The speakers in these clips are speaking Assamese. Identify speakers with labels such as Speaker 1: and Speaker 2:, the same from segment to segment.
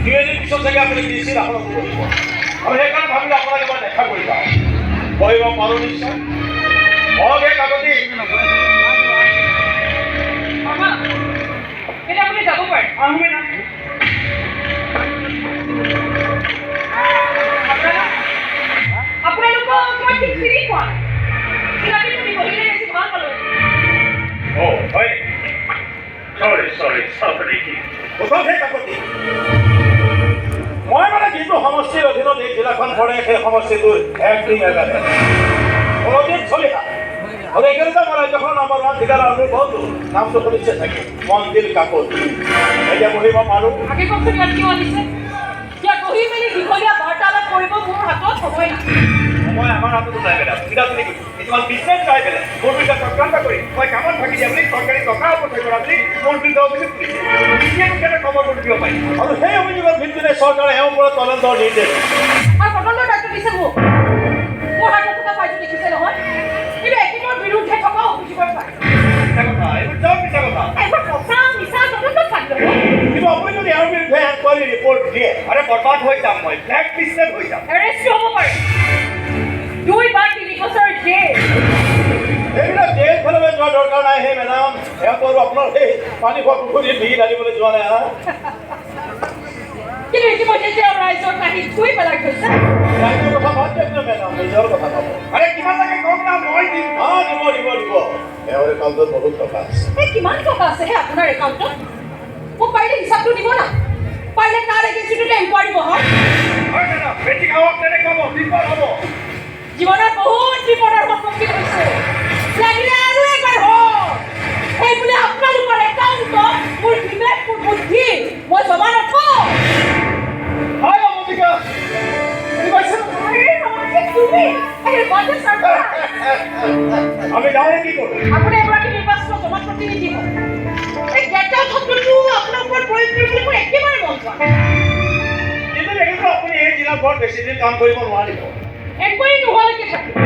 Speaker 1: দুই পিছত চাগে আপুনি দিছিল আপোনাক কৰিব আৰু সেইকাৰণে ভাবিলোঁ আপোনাক এবাৰ দেখা কৰি যাওঁ বহিব পাৰোঁ নিশ্চয় হওক এই কাগজী
Speaker 2: আপুনি যাব পাৰে আপোনালোকক মই ঠিক চিনি পোৱা চিনাকিটো দিবহিলে বেছি ভাল পালোঁ
Speaker 1: হয় চৰি সেই কাকতি মই মানে যিটো সমষ্টিৰ অধীনত এই জিলাখন পৰে সেই সমষ্টিটোৰ একদিন এগালে কোনোদিন চলিহা আৰু এইকাৰণে আমাৰ ৰাজ্যখনৰ নামৰ ঠিকানা আমি বহুতো নামটো শুনিছে চাগে মন্দিৰ কাকতি এতিয়া বহিব পাৰোঁ
Speaker 2: আগে কওকচোন ইয়াত কিয় আনিছে ইয়াত বহি মেলি দীঘলীয়া বাৰ্তালাপ কৰিব মোৰ হাতত সময় নাই
Speaker 1: মই আমাৰ হাততো নাই বেলেগ চিধা চিধি কিছুমান বিজনেছ চাই বেলেগ মোৰ বিৰুদ্ধে চক্ৰান্ত কৰি মই কামত থাকি দিয়ে বুলি চৰকাৰী টকা অপচয় কৰা বুলি মোৰ বিৰুদ্ধে অভিযোগ কৰিছে কেনে খবৰ কৰি দিব পাৰি আৰু সেই অভিযোগৰ ভিত্তিতে চৰকাৰে এওঁৰ ওপৰত তদন্তৰ নিৰ্দেশ
Speaker 2: আৰু তদন্তৰ দায়িত্ব দিছে মোক মোৰ হাতত থকা পাইটো দেখিছে নহয় কিন্তু একেবাৰে বিৰুদ্ধে থকা অভিযোগৰ পাই
Speaker 1: কিন্তু আপুনি যদি এওঁৰ বিৰুদ্ধে এনকুৱাৰী ৰিপৰ্ট দিয়ে আৰে বৰবাদ হৈ যাম মই ব্লেক লিষ্টেড হৈ যাম
Speaker 2: এৰেষ্ট হ'ব পাৰে 2 বা 3 বছৰ জেল
Speaker 1: এইবিলাক জেল ফেললৈ যোৱাৰ দৰকাৰ নাই সেই মেডাম এওঁৰ আপোনাৰ সেই পানী খোৱা পুখুৰীত ভিৰ ঢালিবলৈ যোৱা নাই
Speaker 2: কিন্তু ইতিমধ্যে যে ৰাইজৰ কাহি ধুই পেলাই থৈছে
Speaker 1: ৰাইজৰ কথা বাদ দিয়ক না মেডাম নিজৰ কথা ক'ব আৰে কিমান লাগে কওক না মই দিম দিব এওঁৰ একাউণ্টত বহুত টকা আছে
Speaker 2: কিমান টকা আছে হে আপোনাৰ একাউণ্টত মোক পাৰিলে হিচাপটো দিব না পাৰিলে তাৰ এগেইনষ্টত এনকুৱাৰী বহাওক
Speaker 1: হয় মেডাম বেছি খাওক তেনেকৈ হ'ব বিপদ হ'ব
Speaker 2: জীৱনত বহুত বিপদৰ সন্মুখীন হৈছে লাগিলে আৰু এবাৰ হওক সেই বোলে আপোনালোকৰ একাউণ্টত মোৰ বিবেক মোৰ বুদ্ধি মই জমা নথওঁ
Speaker 1: হয় অমতিকা আমি যাওঁনে কি কৰোঁ
Speaker 2: আপুনি এগৰাকী নিৰ্বাচনৰ জনপ্ৰতিনিধি হয় এই ডেটাৰ শব্দটো আপোনাৰ ওপৰত প্ৰয়োগ কৰিবলৈ মোৰ একেবাৰে মন যোৱা
Speaker 1: কিন্তু দেখিছোঁ আপুনি এই জিলাত বৰ বেছি দিন কাম কৰিব নোৱাৰিব
Speaker 2: এনকুৱাৰী নোহোৱালৈকে থাকিব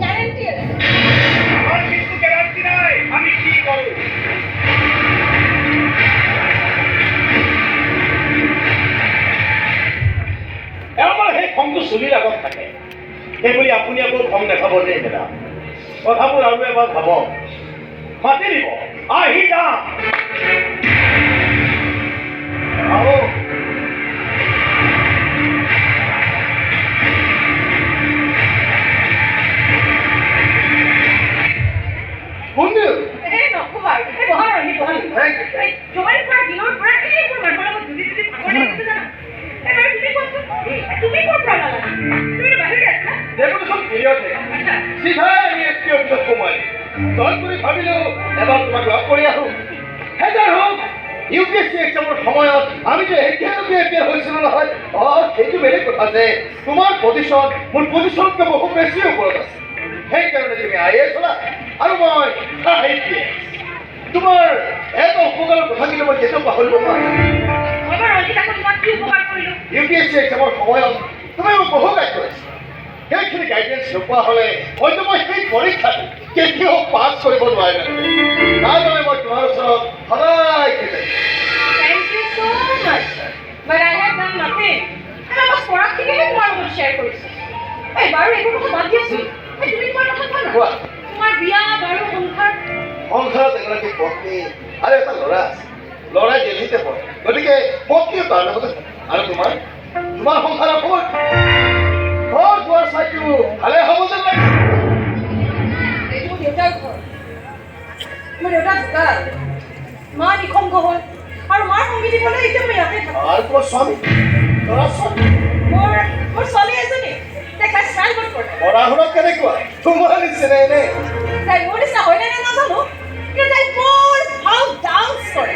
Speaker 2: গ্যাৰেণ্টি
Speaker 1: আমাৰ কিন্তু গ্যাৰাণ্টি নাই আমি কি কৰোঁ এবাৰ সেই খংটো চুলিৰ আগত থাকে সেইবুলি আপুনি আকৌ খং দেখাব দেই মেডাম কথাবোৰ আৰু এবাৰ ভাবক মাতি দিব আহি যাম আৰু ভাবিলেও এবাৰ তোমাক লগ কৰি আহোঁ হেজাৰ হওক UPSC এক্সামৰ সময়ত আমি যে এতিয়ালৈকে এপিয়াৰ হৈছিলোঁ নহয় সেইটো বেলেগ কথা যে তোমাৰ পজিশ্যন মোৰ পজিশ্যনতকৈ বহু বেছি ওপৰত আছে সেইকাৰণে তুমি IAS হ'লা আৰু মই IPS তোমাৰ এটা উপকাৰৰ কথা কিন্তু মই কেতিয়াও পাহৰিব নোৱাৰোঁ UPSC এক্সামৰ সময়ত তুমি মোক বহু গাইড কৰিছা সেইখিনি গাইডেঞ্চ নোপোৱা হ'লে হয়তো মই সেই পৰীক্ষাটো কেতিয়াও পাছ কৰিব নোৱাৰিম তাৰ বাবে মই তোমাৰ ওচৰত সদায়
Speaker 2: Thank you so much, but I have done nothing. And I was পঢ়াখিনিহে তোমাৰ লগত শ্বেয়াৰ কৰিছোঁ বাৰু এইবোৰ কথা বাদ দিয়াচোন তুমি তোমাৰ কথা কোৱা না তোমাৰ বিয়া বাৰু
Speaker 1: সংসাৰত এগৰাকী পত্নী আৰু এটা ল'ৰা আছে ল'ৰাই দিল্লীতে পঢ়ে গতিকে পত্নীও তাৰ লগতে আৰু তোমাৰ সংসাৰৰ খবৰ ঘৰ দুৱাৰ চাইটো ভালে হ'ব যেন লাগে
Speaker 2: এইটো দেউতাৰ ঘৰ মোৰ দেউতা ঢুকাল মা নিখংগ হ'ল আৰু মাৰ সংগী দিবলৈ এতিয়া মই ইয়াতে থাকোঁ
Speaker 1: আৰু তোমাৰ স্বামী ল'ৰা ছোৱালী
Speaker 2: মোৰ ছোৱালী এজনী তাই ষ্টাইল ক'ত কৰে
Speaker 1: পঢ়া শুনা কেনেকুৱা তোমাৰ নিচিনা এনে
Speaker 2: তাই মোৰ নিচিনা হয়নে নে নাজানো কিন্তু তাই বৰ ভাল ডান্স কৰে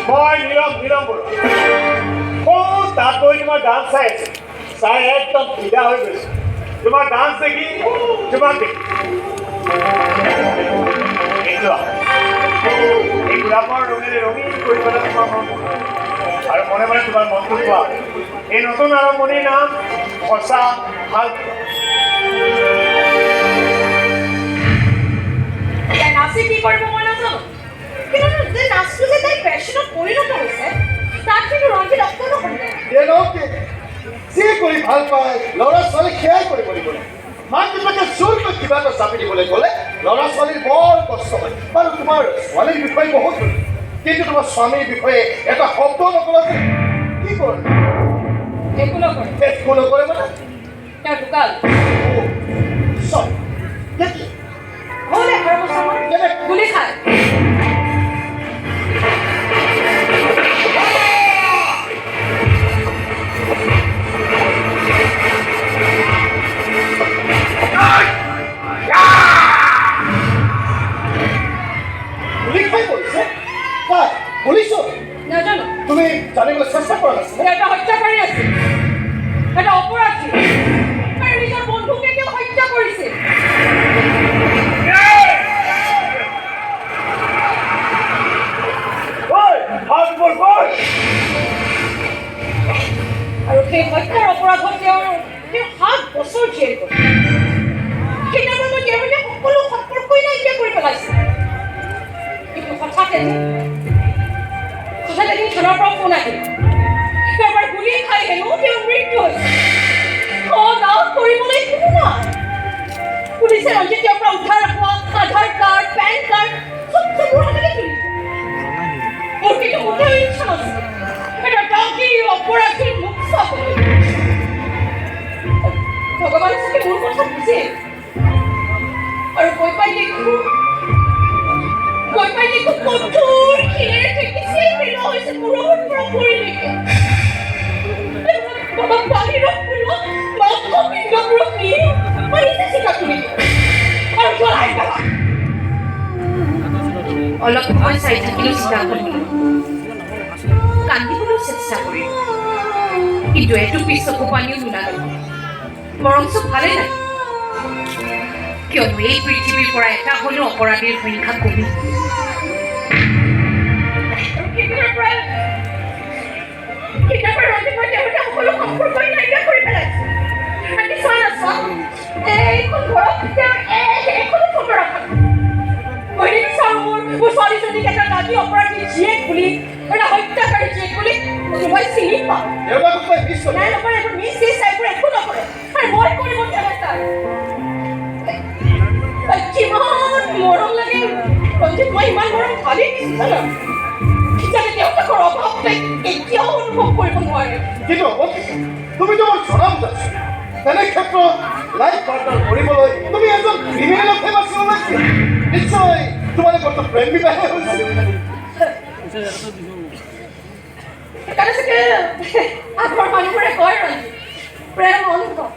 Speaker 3: মই নীলম বৰুৱা তাত গৈ তোমাৰ ডান্স চাই আছো চাই একদম ফিদা হৈ গৈছে তোমাৰ ডান্স দেখি তোমাক দেখি এই গোলাপৰ ৰঙেৰে ৰঙীন কৰি পেলাই তোমাৰ মন আৰু মনে মনে তোমাৰ মনটো কোৱা এই নতুন আৰম্ভণিৰ নাম সঁচা ভাল
Speaker 2: নাচি কি কৰিব মই নাজানো কিন্তু যে নাচটো যে তাই পেশ্যনত পৰিণত হৈছে তাক কিন্তু ৰঞ্জিত অকণো শুনে
Speaker 1: যি কৰি ভাল পায় ল'ৰা ছোৱালী সেয়াই কৰিব লাগিব মাক দেউতাকে জোৰকৈ কিবা এটা চাপি দিবলৈ গ'লে ল'ৰা ছোৱালীৰ বৰ কষ্ট হয় বাৰু তোমাৰ ছোৱালীৰ বিষয়ে বহুত শুনি কিন্তু তোমাৰ স্বামীৰ বিষয়ে এটা শব্দ নকলাতে কি কৰে
Speaker 2: একো নকৰে
Speaker 1: একো নকৰে মানে
Speaker 2: তেওঁ ঢুকাল
Speaker 1: চব কেতিয়া
Speaker 2: হ'ল 11 বছৰমান গুলি খায় নাজানো
Speaker 1: তুমি জানিবলৈ চেষ্টা কৰা নাছিল
Speaker 2: এটা হত্যাকাৰী আছিল এটা অপৰাধী আৰু নিজৰ বন্ধুকে তেওঁ হত্যা কৰিছে আৰু সেই হত্যাৰ অপৰাধত তেওঁ 7 বছৰ জেল গ'ল সেইদিনাৰ মই তেওঁলোকে সকলো সম্পৰ্কই নাইকিয়া কৰি পেলাইছে কিন্তু হঠাতে এদিন থানাৰ পৰা ফোন আহিল এবাৰ গুলি খাই হেনো তেওঁৰ মৃত্যু হৈছে কৰিবলৈ কোনো নাই পুলিচে ৰঞ্জিত তেওঁৰ পৰা উদ্ধাৰ হোৱা আধাৰ কাৰ্ড পেন কাৰ্ড চব মোৰ হাততে তুলি মোৰ কিন্তু মোটেও ইচ্ছা নাছিল এটা ডাকি অপৰাধীৰ মুখ চাবলৈ ভগৱানে চাগে মোৰ কথা বুজে আৰু গৈ পাই দেখো কঠোৰ শিলেৰে ঠেকিছে পেলোৱা হৈছে মূৰৰ পৰা পৰিলৈকে বাহিৰত পেলোৱা মাংস পিণ্ডবোৰক নি মাৰিছে চিকা তুলি আৰু জ্বলাই পেলা অলপ সময় চাই থাকিলেও চিতাখন কান্দিবলৈ চেষ্টা কৰিলোঁ কিন্তু এটুপি চকু পানীও নোলালে বৰঞ্চ ভালে নাই কিয়নো এই পৃথিৱীৰ পৰা এটা হ'লেও অপৰাধীৰ সংখ্যা কমি সকলো সম্পৰ্কই নাইকিয়া কৰি পেলাইছে আনকি চোৱা নাচোৱা এইখন ঘৰত এখনো ফটো ৰখা মই নিবিচাৰোঁ মোৰ ছোৱালীজনীক এটা দাবী অপৰাধী জীয়েক বুলি এটা হত্যাকাৰী জীয়েক বুলি মই চিনি পাওঁ নাই নকৰে এইবোৰ মিছ এইবোৰ একো নকৰে আৰু মই কৰিব তাই কিমান মৰম লাগে ৰঞ্জিত মই ইমান মৰম ভালেই দিছোঁ জানো যাতে দেউতাকৰ অভাৱ তাই কেতিয়াও অনুভৱ কৰিব নোৱাৰে
Speaker 1: কিন্তু তুমি তোমাৰ জনাম তেনে ক্ষেত্ৰত লাইফ পাৰ্টনাৰ কৰিবলৈ তুমি এজন ক্ৰিমিনেলকহে বাছি ওলাইছে নিশ্চয় তোমালোকৰতো প্ৰেম বিবাহে হৈছিল
Speaker 2: সেইকাৰণে চাগে আগৰ মানুহবোৰে কয় ৰঞ্জিত প্ৰেম অনুভৱ